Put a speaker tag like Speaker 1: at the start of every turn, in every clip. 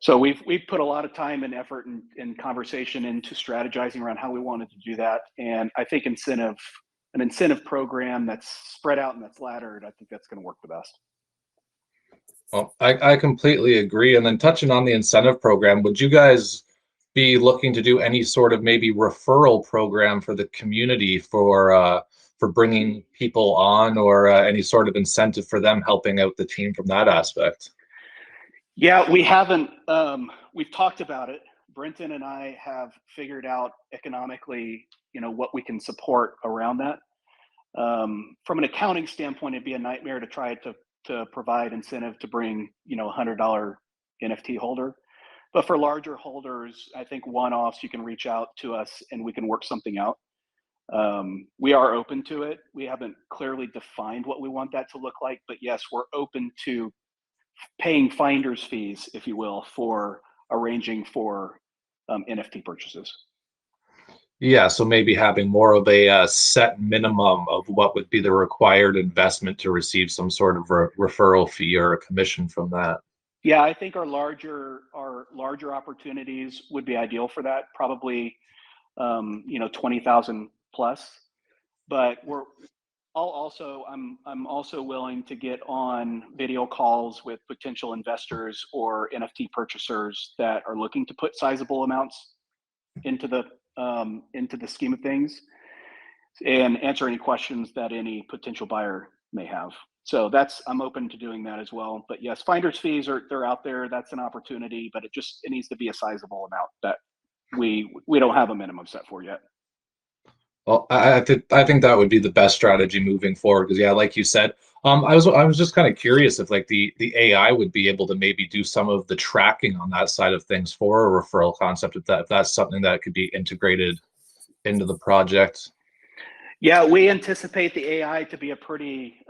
Speaker 1: So we've put a lot of time and effort and conversation into strategizing around how we wanted to do that. And I think an incentive program that's spread out and that's laddered, I think that's going to work the best.
Speaker 2: Well, I completely agree. And then touching on the incentive program, would you guys be looking to do any sort of maybe referral program for the community for bringing people on, or any sort of incentive for them helping out the team from that aspect?
Speaker 1: Yeah, we haven't. We've talked about it. Brenton and I have figured out economically, what we can support around that. From an accounting standpoint, it'd be a nightmare to try to provide incentive to bring, $100 NFT holder. But for larger holders, I think one-offs, you can reach out to us and we can work something out. We are open to it. We haven't clearly defined what we want that to look like, but yes, we're open to paying finder's fees, if you will, for arranging for NFT purchases.
Speaker 2: Yeah, so maybe having more of a set minimum of what would be the required investment to receive some sort of referral fee or a commission from that.
Speaker 1: Yeah, I think our larger opportunities would be ideal for that. Probably, 20,000 plus. But I'm also willing to get on video calls with potential investors or NFT purchasers that are looking to put sizable amounts into the scheme of things, and answer any questions that any potential buyer may have. So I'm open to doing that as well. But yes, finder's fees they're out there. That's an opportunity, but it needs to be a sizable amount that we don't have a minimum set for yet.
Speaker 2: Well, I think that would be the best strategy moving forward, because yeah, like you said, I was just kind of curious if like the AI would be able to maybe do some of the tracking on that side of things for a referral concept, if that's something that could be integrated into the project.
Speaker 1: Yeah, we anticipate the AI to be a pretty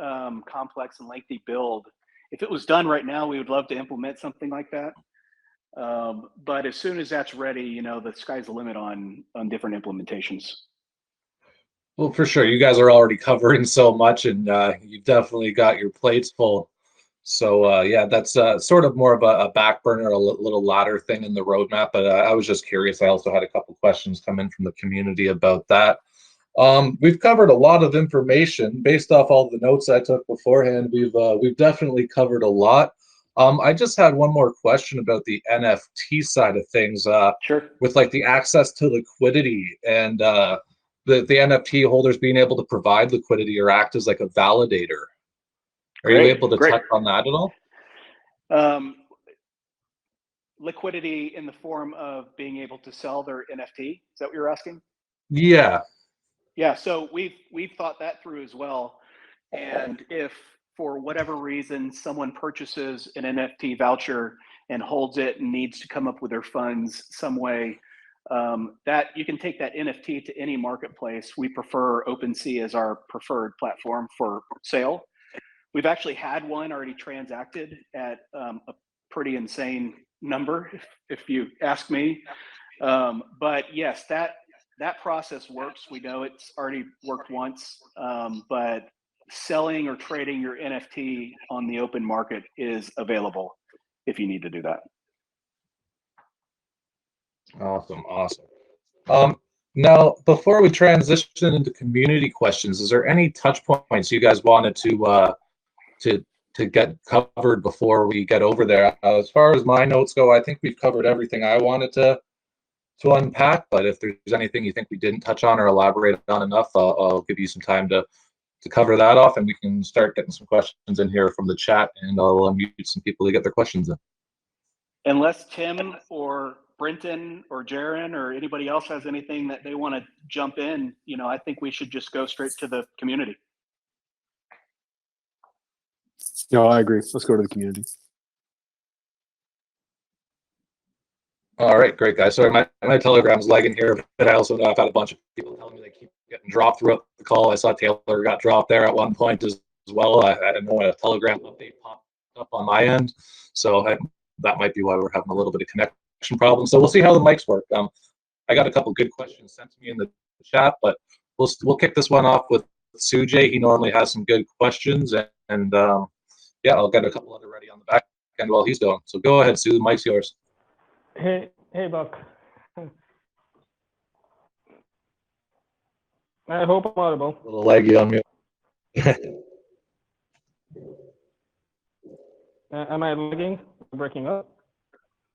Speaker 1: complex and lengthy build. If it was done right now, we would love to implement something like that. But as soon as that's ready, the sky's the limit on different implementations.
Speaker 2: Well, for sure, you guys are already covering so much, and you've definitely got your plates full. So yeah, that's sort of more of a back burner, a little ladder thing in the roadmap. But I was just curious. I also had a couple questions come in from the community about that. We've covered a lot of information based off all the notes I took beforehand. We've definitely covered a lot. I just had one more question about the NFT side of things.
Speaker 1: Sure.
Speaker 2: With like the access to liquidity and the NFT holders being able to provide liquidity or act as like a validator. Are you able to touch on that at all?
Speaker 1: Liquidity in the form of being able to sell their NFT. Is that what you're asking?
Speaker 2: Yeah.
Speaker 1: Yeah, so we've thought that through as well. And if for whatever reason someone purchases an NFT voucher and holds it and needs to come up with their funds some way, that you can take that NFT to any marketplace. We prefer OpenSea as our preferred platform for sale. We've actually had one already transacted at a pretty insane number, if you ask me. But yes, that process works. We know it's already worked once, but selling or trading your NFT on the open market is available if you need to do that.
Speaker 2: Awesome. Now, before we transition into community questions, is there any touch points you guys wanted to get covered before we get over there? As far as my notes go, I think we've covered everything I wanted to unpack, but if there's anything you think we didn't touch on or elaborate on enough, I'll give you some time to cover that off, and we can start getting some questions in here from the chat, and I'll unmute some people to get their questions in.
Speaker 1: Unless Tim or Brenton or Jaron or anybody else has anything that they want to jump in, I think we should just go straight to the community.
Speaker 3: No, I agree. Let's go to the community.
Speaker 2: All right, great, guys. Sorry, my Telegram's lagging here, but I also know I've had a bunch of people telling me they keep getting dropped throughout the call. I saw Taylor got dropped there at one point as well. I didn't know when a Telegram update popped up on my end, so that might be why we're having a little bit of connection problems. So we'll see how the mics work. I got a couple good questions sent to me in the chat, but we'll kick this one off with Sujay. He normally has some good questions, and yeah, I'll get a couple other ready on the back end while he's going. So go ahead, Sue. The mic's yours.
Speaker 4: Hey, Buck. I hope I'm audible.
Speaker 2: A little laggy on mute.
Speaker 4: Am I lagging? Breaking up?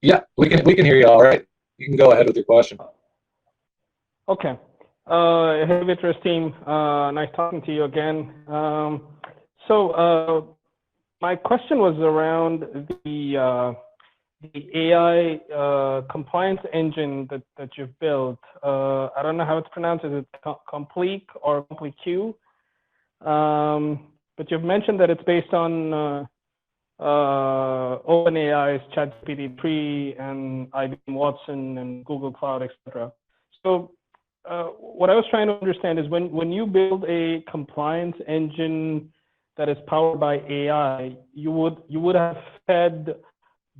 Speaker 2: Yeah, we can hear you all right. You can go ahead with your question.
Speaker 4: Okay. Hey, VITREUS team. Nice talking to you again. My question was around the AI compliance engine that you've built. I don't know how it's pronounced. Is it Complete or Complete Q? But you've mentioned that it's based on OpenAI's ChatGPT-3 and IBM Watson and Google Cloud, etc. So what I was trying to understand is when you build a compliance engine that is powered by AI, you would have fed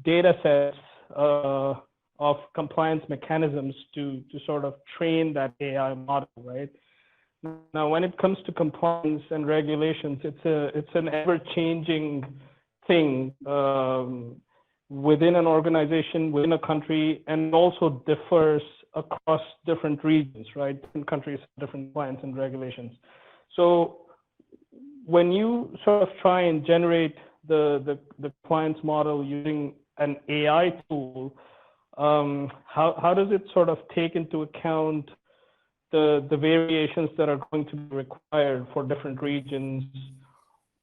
Speaker 4: data sets of compliance mechanisms to sort of train that AI model, right? Now, when it comes to compliance and regulations, it's an ever-changing thing within an organization, within a country, and also differs across different regions, right? Different countries, different compliance and regulations. So when you sort of try and generate the compliance model using an AI tool, how does it sort of take into account the variations that are going to be required for different regions,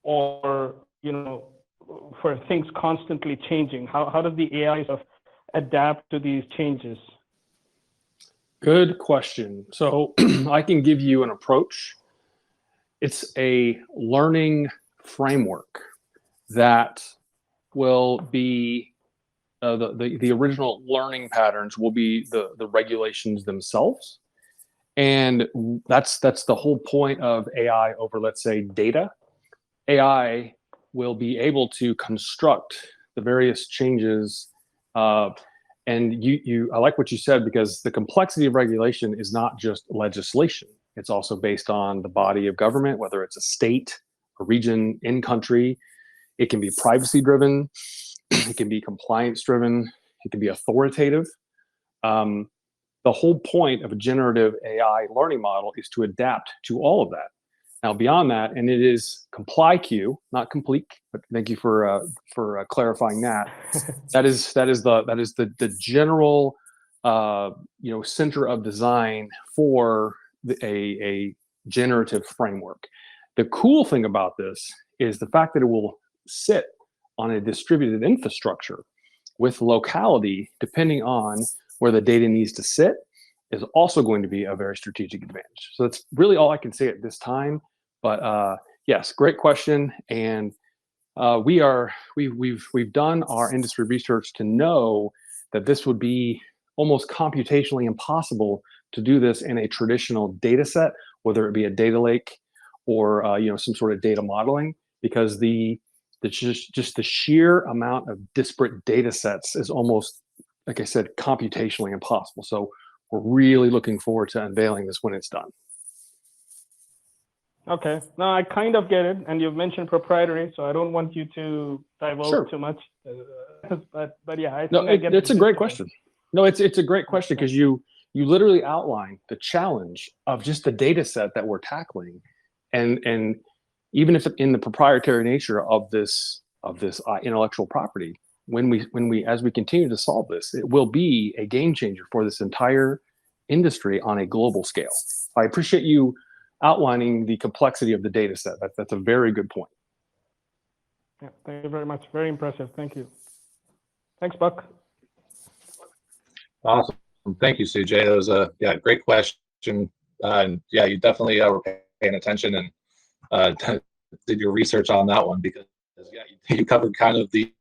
Speaker 4: or for things constantly changing? How does the AI sort of adapt to these changes?
Speaker 3: Good question. So I can give you an approach. It's a learning framework that will be the original learning patterns will be the regulations themselves. And that's the whole point of AI over, let's say, data. AI will be able to construct the various changes. And I like what you said, because the complexity of regulation is not just legislation. It's also based on the body of government, whether it's a state, a region, in country. It can be privacy driven. It can be compliance driven. It can be authoritative. The whole point of a generative AI learning model is to adapt to all of that. Now, beyond that, and it is ComplyQ, not complete, but thank you for clarifying that. That is the general center of design for a generative framework. The cool thing about this is the fact that it will sit on a distributed infrastructure with locality, depending on where the data needs to sit, is also going to be a very strategic advantage. So that's really all I can say at this time. But yes, great question. And we've done our industry research to know that this would be almost computationally impossible to do this in a traditional data set, whether it be a data lake or some sort of data modeling, because just the sheer amount of disparate data sets is almost, like I said, computationally impossible. So we're really looking forward to unveiling this when it's done.
Speaker 4: Okay. No, I kind of get it. And you've mentioned proprietary, so I don't want you to divulge too much. But yeah, I think
Speaker 3: it's a great question. No, it's a great question, because you literally outline the challenge of just the data set that we're tackling, and even if in the proprietary nature of this intellectual property, as we continue to solve this, it will be a game changer for this entire industry on a global scale. I appreciate you outlining the complexity of the data set. That's a very good point.
Speaker 4: Yeah, thank you very much. Very impressive. Thank you. Thanks, Buck.
Speaker 2: Awesome. Thank you, CJ. That was a great question. And yeah, you definitely were paying attention and did your research on that one, because you covered kind of the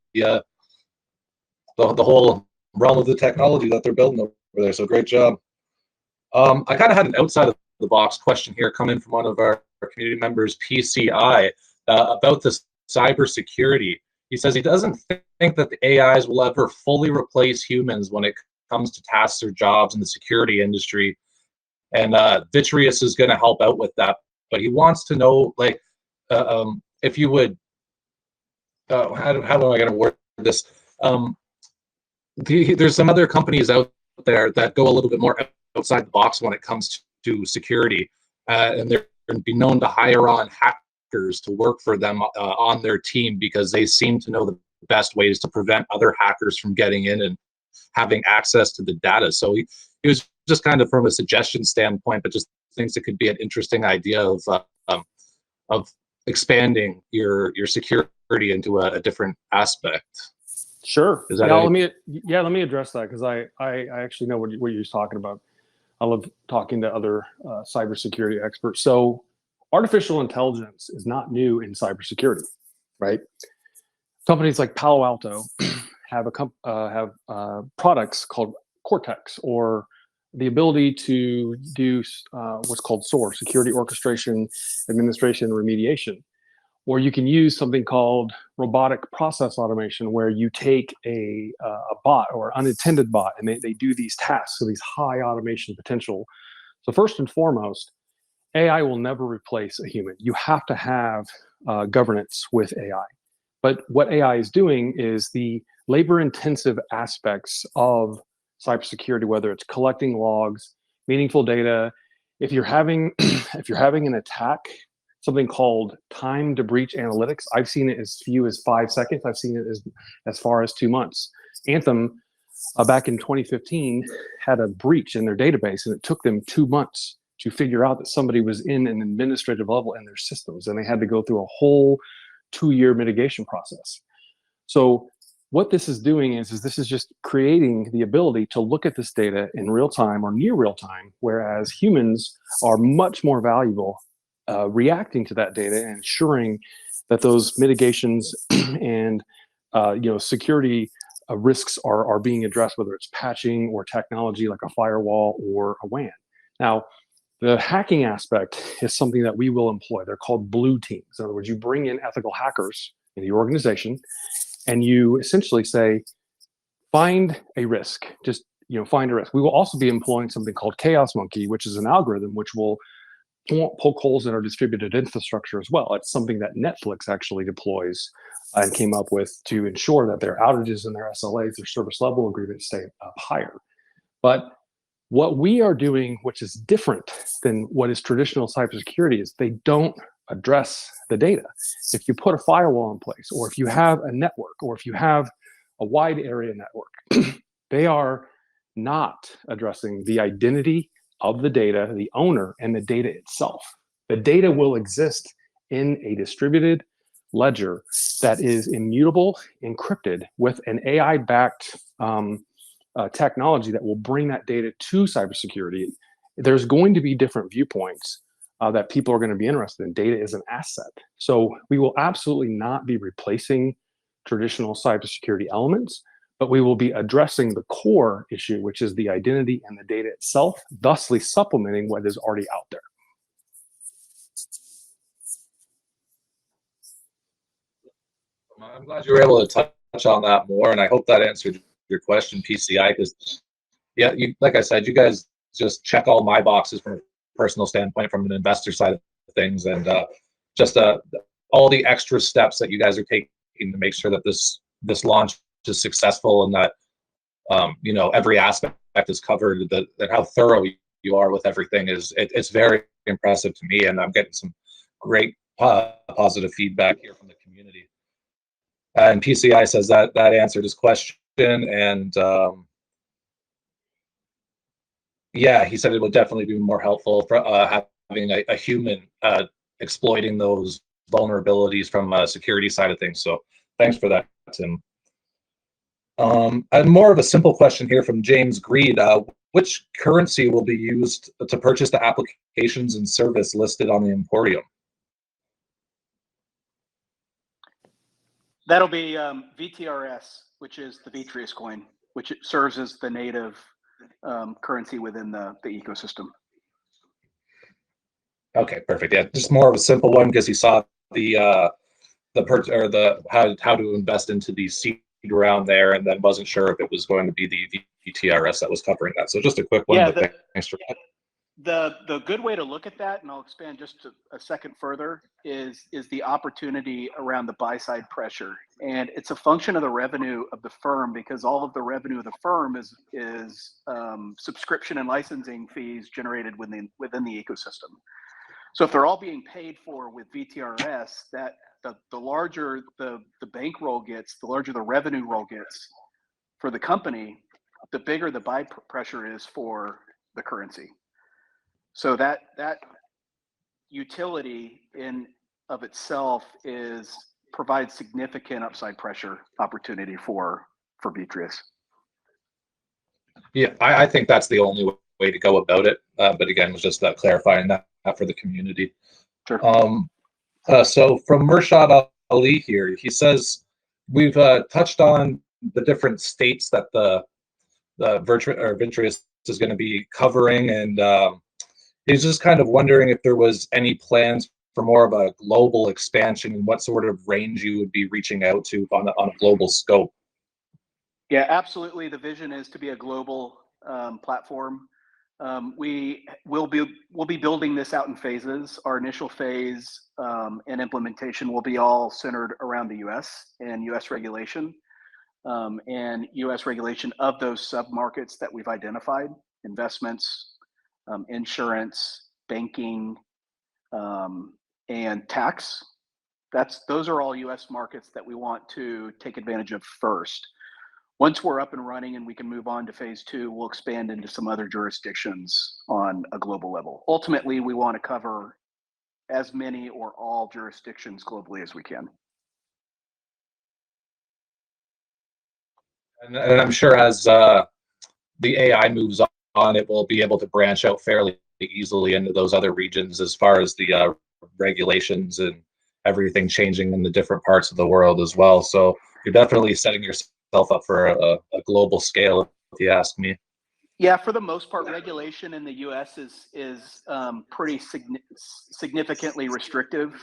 Speaker 2: whole realm of the technology that they're building over there. So great job. I kind of had an outside of the box question here come in from one of our community members, PCI, about this cybersecurity. He says he doesn't think that the AIs will ever fully replace humans when it comes to tasks or jobs in the security industry, and VITREUS is going to help out with that. But he wants to know, like, if you would, how am I going to word this? there's some other companies out there that go a little bit more outside the box when it comes to security, and they're be known to hire on hackers to work for them on their team because they seem to know the best ways to prevent other hackers from getting in and having access to the data. So he was just kind of from a suggestion standpoint, but just thinks it could be an interesting idea of expanding your security into a different aspect.
Speaker 3: Sure.
Speaker 2: Is that
Speaker 3: let me address that, because I actually know what you're talking about. I love talking to other cybersecurity experts. So artificial intelligence is not new in cybersecurity, right? Companies like Palo Alto have products called Cortex, or the ability to do what's called SOAR, Security Orchestration, Administration, and Remediation. Or you can use something called robotic process automation, where you take a bot or unattended bot, and they do these tasks, so these high automation potential. So first and foremost, AI will never replace a human. You have to have governance with AI. But what AI is doing is the labor-intensive aspects of cybersecurity, whether it's collecting logs, meaningful data. If you're having an attack, something called time to breach analytics. I've seen it as few as 5 seconds. I've seen it as far as 2 months. Anthem, back in 2015, had a breach in their database, and it took them 2 months to figure out that somebody was in an administrative level in their systems, and they had to go through a whole 2-year mitigation process. So what this is doing is this is just creating the ability to look at this data in real time or near real time, whereas humans are much more valuable reacting to that data and ensuring that those mitigations and security risks are being addressed, whether it's patching or technology like a firewall or a WAN. Now, the hacking aspect is something that we will employ. They're called blue teams. In other words, you bring in ethical hackers in your organization, and you essentially say, find a risk. Just find a risk. We will also be employing something called Chaos Monkey, which is an algorithm which will poke holes in our distributed infrastructure as well. It's something that Netflix actually deploys and came up with to ensure that their outages and their SLAs, their service level agreements, stay up higher. But what we are doing, which is different than what is traditional cybersecurity, is they don't address the data. If you put a firewall in place, or if you have a network, or if you have a wide area network, they are not addressing the identity of the data, the owner, and the data itself. The data will exist in a distributed ledger that is immutable, encrypted, with an AI-backed technology that will bring that data to cybersecurity. There's going to be different viewpoints that people are going to be interested in. Data is an asset. So we will absolutely not be replacing traditional cybersecurity elements, but we will be addressing the core issue, which is the identity and the data itself, thusly supplementing what is already out there.
Speaker 2: I'm glad you were able to touch on that more, and I hope that answered your question, PCI, because, yeah, like I said, you guys just check all my boxes from a personal standpoint, from an investor side of things, and just all the extra steps that you guys are taking to make sure that this launch is successful, and that every aspect is covered, that how thorough you are with everything it's very impressive to me, and I'm getting some great positive feedback here from the community. And PCI says that answered his question, and yeah, he said it would definitely be more helpful for having a human exploiting those vulnerabilities from a security side of things. So thanks for that, Tim. And more of a simple question here from James Greed. Which currency will be used to purchase the applications and service listed on the Emporium?
Speaker 1: That'll be VTRS, which is the VITREUS coin, which it serves as the native currency within the ecosystem.
Speaker 2: Okay, perfect. Yeah, just more of a simple one because he saw how to invest into the seed round there, and then wasn't sure if it was going to be the VTRS that was covering that. So just a quick one.
Speaker 1: Yeah,
Speaker 2: Thanks for that.
Speaker 1: The good way to look at that, and I'll expand just a second further, is the opportunity around the buy side pressure, and it's a function of the revenue of the firm, because all of the revenue of the firm is subscription and licensing fees generated within the ecosystem. So if they're all being paid for with VTRS, that the larger the bankroll gets, the larger the revenue roll gets for the company, the bigger the buy pressure is for the currency. So that utility in of itself provides significant upside pressure opportunity for VITREUS.
Speaker 2: Yeah, I think that's the only way to go about it. But again, it was just clarifying that for the community.
Speaker 1: Sure.
Speaker 2: So from Murshad Ali here, he says we've touched on the different states that the VITREUS is going to be covering, and he's just kind of wondering if there was any plans for more of a global expansion and what sort of range you would be reaching out to on a global scope.
Speaker 1: Yeah, absolutely. The vision is to be a global platform. We'll be building this out in phases. Our initial phase and implementation will be all centered around the U.S. and U.S. regulation, and U.S. regulation of those sub-markets that we've identified: investments, insurance, banking, and tax. Those are all U.S. markets that we want to take advantage of first. Once we're up and running and we can move on to phase 2, we'll expand into some other jurisdictions on a global level. Ultimately, we want to cover as many or all jurisdictions globally as we can.
Speaker 2: And I'm sure as the AI moves on, it will be able to branch out fairly easily into those other regions as far as the regulations and everything changing in the different parts of the world as well. So you're definitely setting yourself up for a global scale, if you ask me.
Speaker 1: Yeah, for the most part, regulation in the U.S. is pretty significantly restrictive,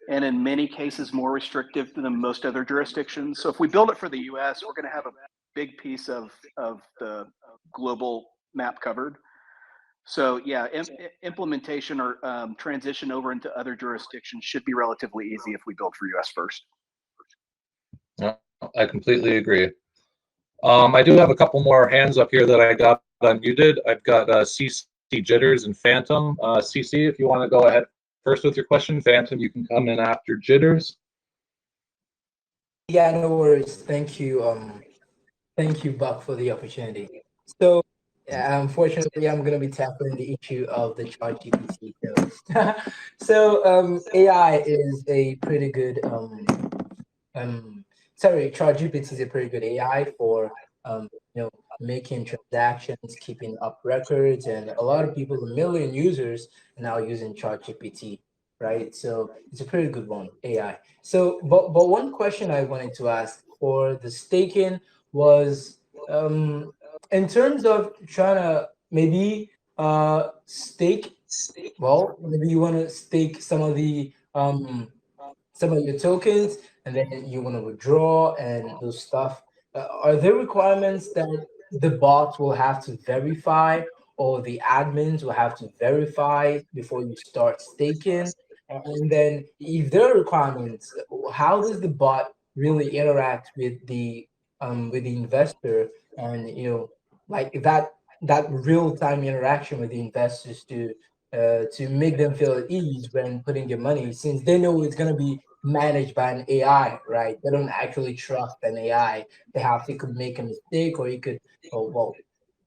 Speaker 1: and in many cases more restrictive than most other jurisdictions. So if we build it for the U.S., we're going to have a big piece of the global map covered. So yeah, implementation or transition over into other jurisdictions should be relatively easy if we build for U.S. first.
Speaker 2: Yeah, I completely agree. I do have a couple more hands up here that I got unmuted. I've got CC Jitters and Phantom. CC, if you want to go ahead first with your question. Phantom, you can come in after Jitters.
Speaker 5: Yeah, no worries. Thank you, Buck, for the opportunity. So, unfortunately, I'm going to be tackling the issue of the ChatGPT. So, AI is a pretty good ChatGPT is a pretty good AI for making transactions, keeping up records, and a lot of people, a million users, are now using ChatGPT, right? So it's a pretty good one, AI. So, but one question I wanted to ask for the staking was, in terms of trying to maybe stake. Well, maybe you want to stake some of your tokens, and then you want to withdraw and those stuff. Are there requirements that the bots will have to verify, or the admins will have to verify before you start staking? And then, if there are requirements, how does the bot really interact with the investor, and like that real time interaction with the investors to make them feel at ease when putting their money, since they know it's going to be managed by an AI, right? They don't actually trust an AI. Perhaps it could make a mistake, or it could,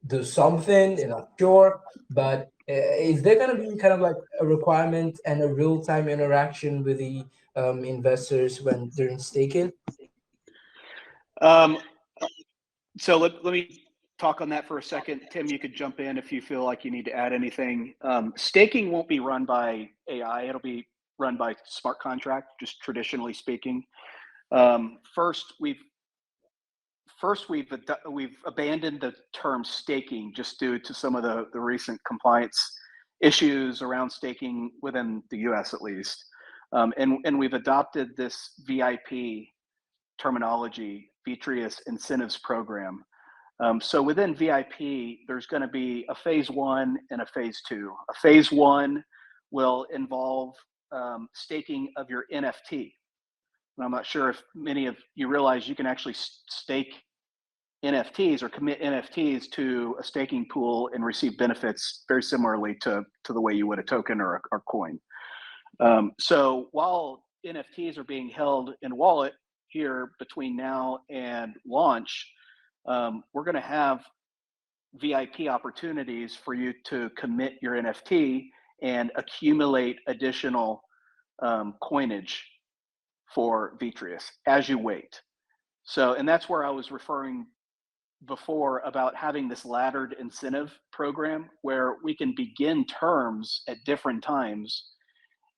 Speaker 5: do something. They're not sure. But is there going to be kind of like a requirement and a real-time interaction with the investors when during staking?
Speaker 1: So let me talk on that for a second. Tim, you could jump in if you feel like you need to add anything. Staking won't be run by AI. It'll be run by smart contract, just traditionally speaking. First, we've abandoned the term staking just due to some of the recent compliance issues around staking within the U.S. at least, and we've adopted this VIP terminology, VITREUS Incentives Program. So within VIP, there's going to be a phase 1 and a phase 2. A phase 1 will involve staking of your NFT. And I'm not sure if many of you realize you can actually stake NFTs or commit NFTs to a staking pool and receive benefits very similarly to the way you would a token or a coin. So while NFTs are being held in wallet here between now and launch, we're going to have VIP opportunities for you to commit your NFT and accumulate additional coinage for VITREUS as you wait. So, and that's where I was referring before about having this laddered incentive program where we can begin terms at different times,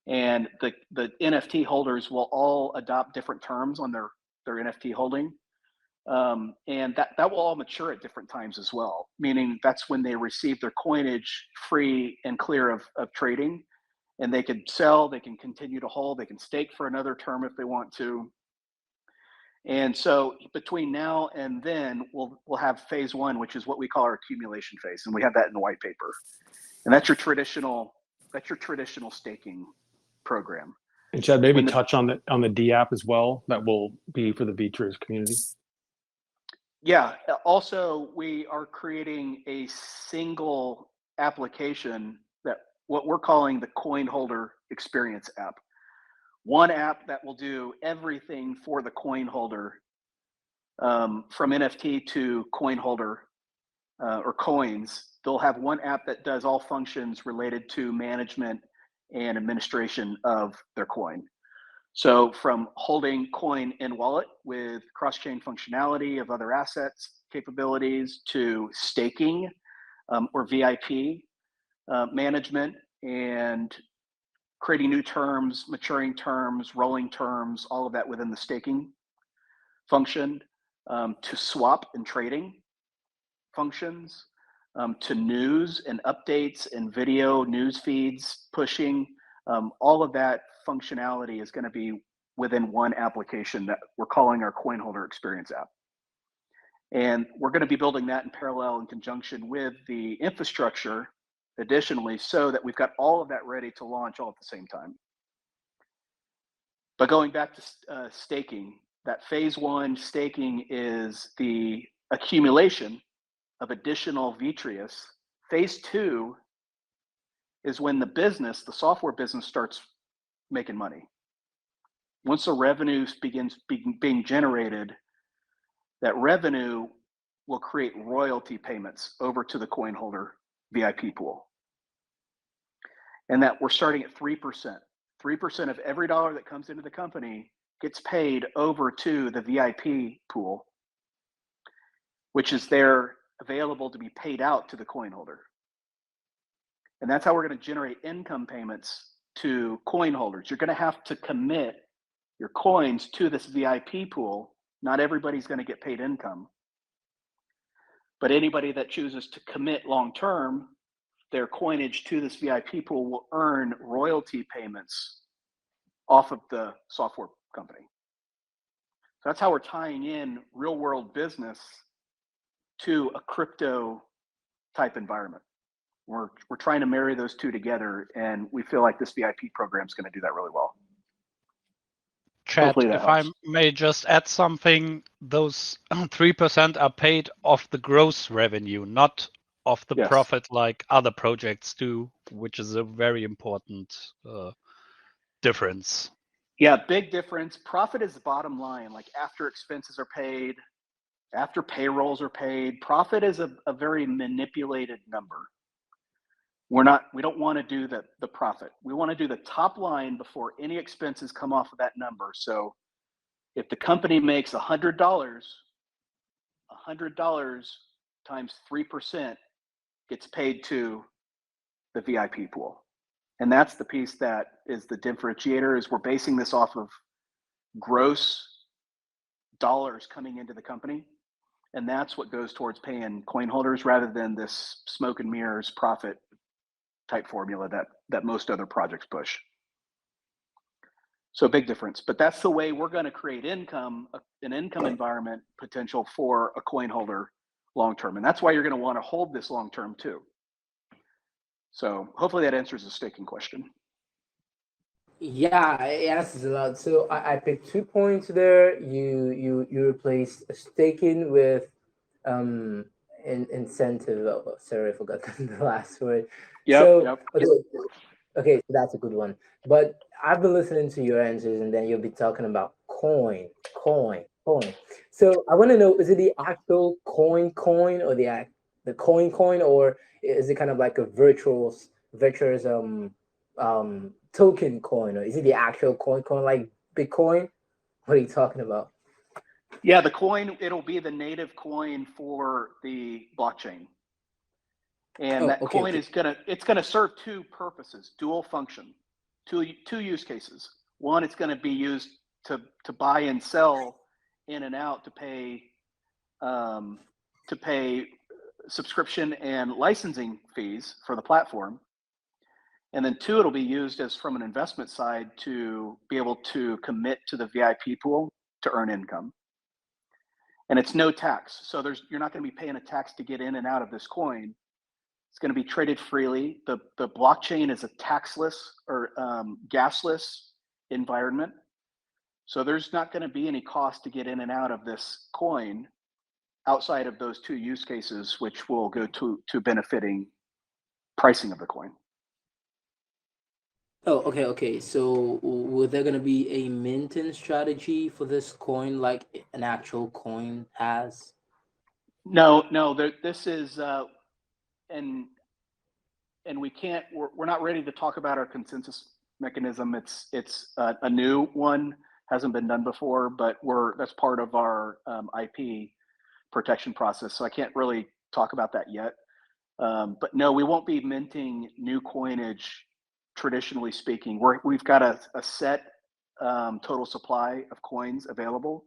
Speaker 1: and the NFT holders will all adopt different terms on their NFT holding. And that will all mature at different times as well, meaning that's when they receive their coinage free and clear of trading, and they can sell, they can continue to hold, they can stake for another term if they want to. And so between now and then, we'll have phase 1, which is what we call our accumulation phase, and we have that in the white paper. And that's your traditional staking program.
Speaker 3: And Chad, maybe touch on the D app as well. That will be for the VITREUS community.
Speaker 1: Yeah. Also, we are creating a single application, that what we're calling the coin holder experience app. One app that will do everything for the coin holder, from NFT to coin holder or coins. They'll have one app that does all functions related to management and administration of their coin. So from holding coin in wallet with cross-chain functionality of other assets capabilities, to staking or VIP management, and creating new terms, maturing terms, rolling terms, all of that within the staking function, to swap and trading functions, to news and updates and video news feeds pushing. All of that functionality is going to be within one application that we're calling our coin holder experience app. And we're going to be building that in parallel in conjunction with the infrastructure additionally, so that we've got all of that ready to launch all at the same time. But going back to staking, that phase 1 staking is the accumulation of additional VITREUS. Phase 2 is when the software business starts making money. Once the revenue begins being generated, that revenue will create royalty payments over to the coin holder VIP pool. And that we're starting at 3%. 3% of every dollar that comes into the company gets paid over to the VIP pool, which is there available to be paid out to the coin holder. And that's how we're going to generate income payments to coin holders. You're going to have to commit your coins to this VIP pool. Not everybody's going to get paid income, but anybody that chooses to commit long-term their coinage to this VIP pool will earn royalty payments off of the software company. So that's how we're tying in real world business to a crypto type environment. We're trying to marry those two together, and we feel like this VIP program is going to do that really well.
Speaker 6: Chad, if I may just add something, those 3% are paid off the gross revenue, not off the profit like other projects do, which is a very important difference.
Speaker 1: Yeah, big difference. Profit is the bottom line, like after expenses are paid, after payrolls are paid. Profit is a very manipulated number. We don't want to do the profit. We want to do the top line before any expenses come off of that number. So if the company makes $100, $100 times 3% gets paid to the VIP pool. And that's the piece that is the differentiator, is we're basing this off of gross dollars coming into the company. And that's what goes towards paying coin holders, rather than this smoke and mirrors profit type formula that most other projects push. So big difference, but that's the way we're going to create income, an income environment potential for a coin holder long term. And that's why you're going to want to hold this long term too. So hopefully that answers the staking question.
Speaker 5: Yeah, it answers a lot. So I picked 2 points there. You replaced staking with incentive. Oh, sorry, I forgot the last word.
Speaker 1: Yep.
Speaker 5: Okay, so that's a good one. But I've been listening to your answers, and then you'll be talking about coin. So I want to know: is it the actual coin, or the coin, or is it kind of like a virtuous token coin, or is it the actual coin like Bitcoin? What are you talking about?
Speaker 1: Yeah, the coin, it'll be the native coin for the blockchain. And that coin is it's gonna serve 2 purposes, dual function, two use cases. One, it's gonna be used to buy and sell in and out to pay subscription and licensing fees for the platform. And then 2, it'll be used as from an investment side to be able to commit to the VIP pool to earn income. And it's no tax. So you're not going to be paying a tax to get in and out of this coin. It's going to be traded freely. The blockchain is a taxless or gasless environment. So there's not going to be any cost to get in and out of this coin outside of those 2 use cases, which will go to benefiting pricing of the coin.
Speaker 5: Oh, okay. So will there gonna be a minting strategy for this coin like an actual coin has?
Speaker 1: No. This is and we can't. We're not ready to talk about our consensus mechanism. It's a new one, hasn't been done before, but that's part of our IP protection process. So I can't really talk about that yet. But no, we won't be minting new coinage. Traditionally speaking, we've got a set total supply of coins available,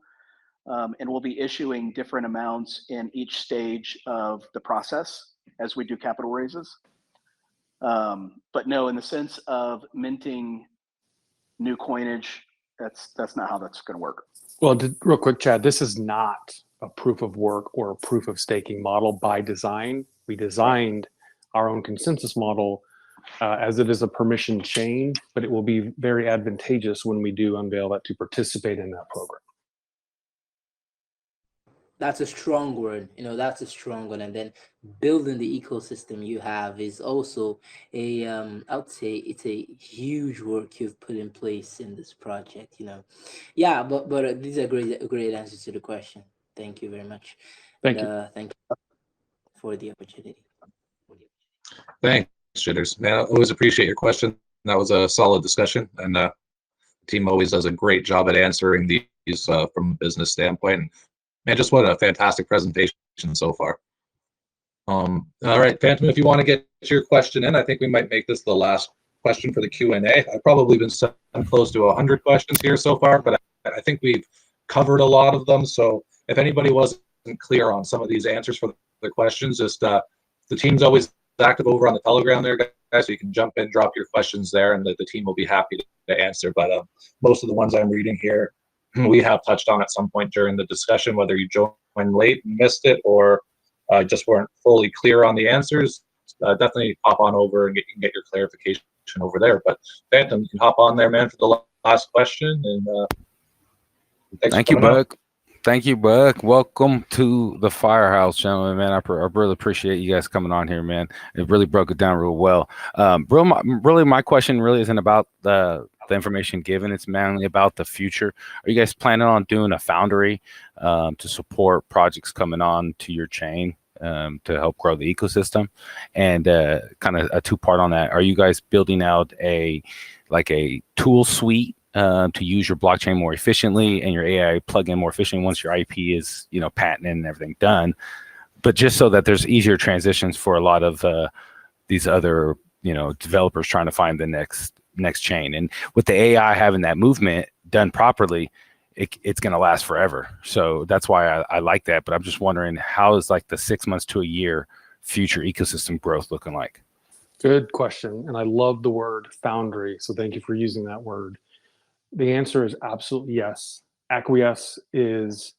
Speaker 1: and we'll be issuing different amounts in each stage of the process as we do capital raises. But no, in the sense of minting new coinage, that's not how that's going to work.
Speaker 3: Well, real quick, Chad, this is not a proof of work or a proof of staking model by design. We designed our own consensus model as it is a permission chain, but it will be very advantageous when we do unveil that to participate in that program.
Speaker 5: That's a strong word. That's a strong one. And then building the ecosystem you have is also I would say it's a huge work you've put in place in this project. Yeah, but these are great answers to the question. Thank you very much.
Speaker 3: Thank you.
Speaker 5: Thank you for the opportunity.
Speaker 2: Thanks, Jitters. Man, I always appreciate your question. That was a solid discussion, and the team always does a great job at answering these from a business standpoint. Man, just what a fantastic presentation so far. All right, Phantom, if you want to get your question in, I think we might make this the last question for the Q&A. I've probably been close to 100 questions here so far, but I think we've covered a lot of them. So if anybody wasn't clear on some of these answers for the questions, just the team's always active over on the Telegram there, guys, so you can jump in, drop your questions there, and the team will be happy to answer. But most of the ones I'm reading here, we have touched on at some point during the discussion, whether you joined late and missed it or just weren't fully clear on the answers. Definitely hop on over and get your clarification over there. But Phantom, you can hop on there, man, for the last question. And
Speaker 7: thank you, Buck. Thank you, Buck. Welcome to the Firehouse, gentlemen, man. I really appreciate you guys coming on here, man. It really broke it down real well. Really, my question really isn't about the information given. It's mainly about the future. Are you guys planning on doing a foundry to support projects coming on to your chain to help grow the ecosystem? And kind of a 2-part on that. Are you guys building out a tool suite to use your blockchain more efficiently and your AI plugin more efficiently once your IP is, patented and everything done, but just so that there's easier transitions for a lot of these other, developers trying to find the next chain. And with the AI having that movement done properly, it's going to last forever. So that's why I like that. But I'm just wondering, how is the 6 months to a year future ecosystem growth looking like?
Speaker 3: Good question. And I love the word foundry. So thank you for using that word. The answer is absolutely yes. Acquiesce is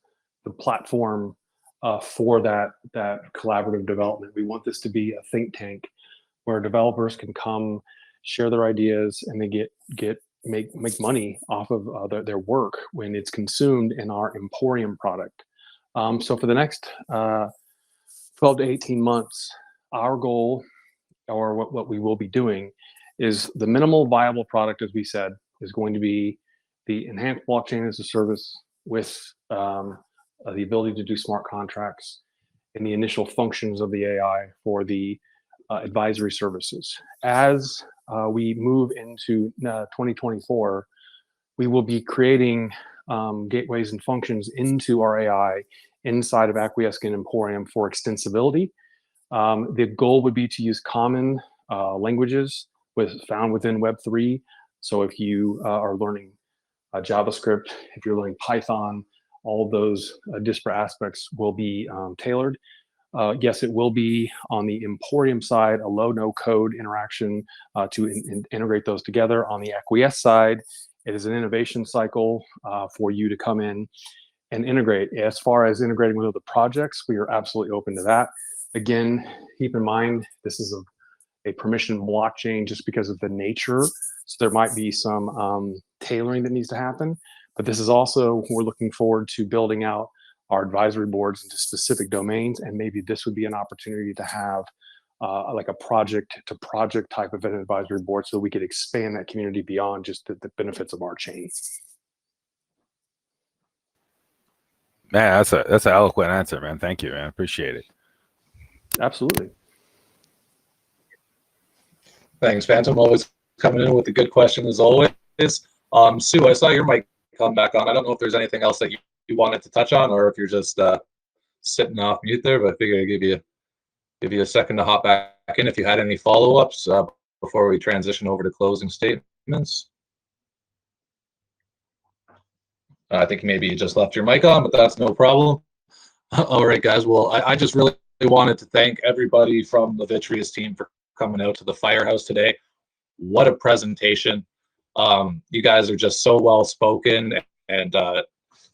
Speaker 3: the platform for that collaborative development. We want this to be a think tank where developers can come, share their ideas, and they make money off of their work when it's consumed in our Emporium product. So for the next 12 to 18 months, our goal, or what we will be doing, is the minimal viable product, as we said, is going to be the enhanced blockchain as a service with the ability to do smart contracts and the initial functions of the AI for the advisory services. As we move into 2024, we will be creating gateways and functions into our AI inside of Acquiesce and Emporium for extensibility. The goal would be to use common languages found within Web3. So if you are learning JavaScript, if you're learning Python, all of those disparate aspects will be tailored. Yes, it will be on the Emporium side, a low-no code interaction to integrate those together. On the Acquiesce side, it is an innovation cycle for you to come in and integrate. As far as integrating with other projects, we are absolutely open to that. Again, keep in mind, this is a permission blockchain just because of the nature. So there might be some tailoring that needs to happen. But this is also, we're looking forward to building out our advisory boards into specific domains. And maybe this would be an opportunity to have like a project to project type of an advisory board so we could expand that community beyond just the benefits of our chain.
Speaker 7: Man, that's an eloquent answer, man. Thank you, man. Appreciate it.
Speaker 3: Absolutely.
Speaker 2: Thanks, Phantom. Always coming in with a good question as always. Sue, I saw your mic come back on. I don't know if there's anything else that you wanted to touch on, or if you're just sitting off mute there, but I figured I'd give you a second to hop back in if you had any follow-ups before we transition over to closing statements. I think maybe you just left your mic on, but that's no problem. All right, guys. Well, I just really wanted to thank everybody from the VITREUS team for coming out to the Firehouse today. What a presentation. You guys are just so well spoken, and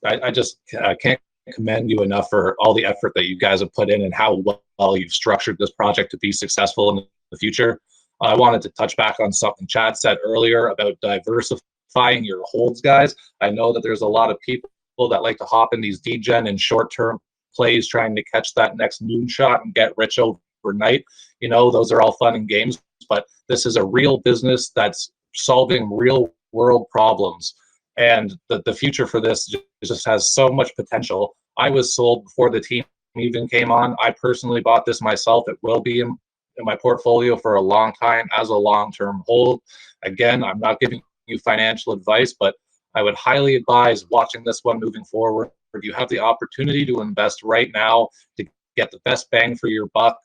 Speaker 2: I just can't commend you enough for all the effort that you guys have put in and how well you've structured this project to be successful in the future. I wanted to touch back on something Chad said earlier about diversifying your holds, guys. I know that there's a lot of people that like to hop in these degen and short-term plays trying to catch that next moonshot and get rich overnight. You know, those are all fun and games, but this is a real business that's solving real world problems. And the future for this just has so much potential. I was sold before the team even came on. I personally bought this myself. It will be in my portfolio for a long time as a long-term hold. Again, I'm not giving you financial advice, but I would highly advise watching this one moving forward. You have the opportunity to invest right now to get the best bang for your buck.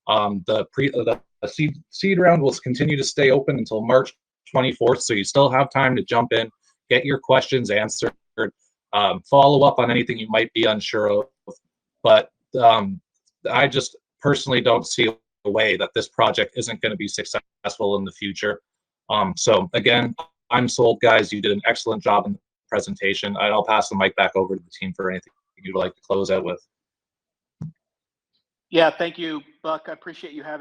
Speaker 2: The seed round will continue to stay open until March 24th, so you still have time to jump in, get your questions answered, follow up on anything you might be unsure of. But I just personally don't see a way that this project isn't going to be successful in the future. So again, I'm sold, guys. You did an excellent job in the presentation. I'll pass the mic back over to the team for anything you'd like to close out with.
Speaker 1: Yeah, thank you, Buck. I appreciate you having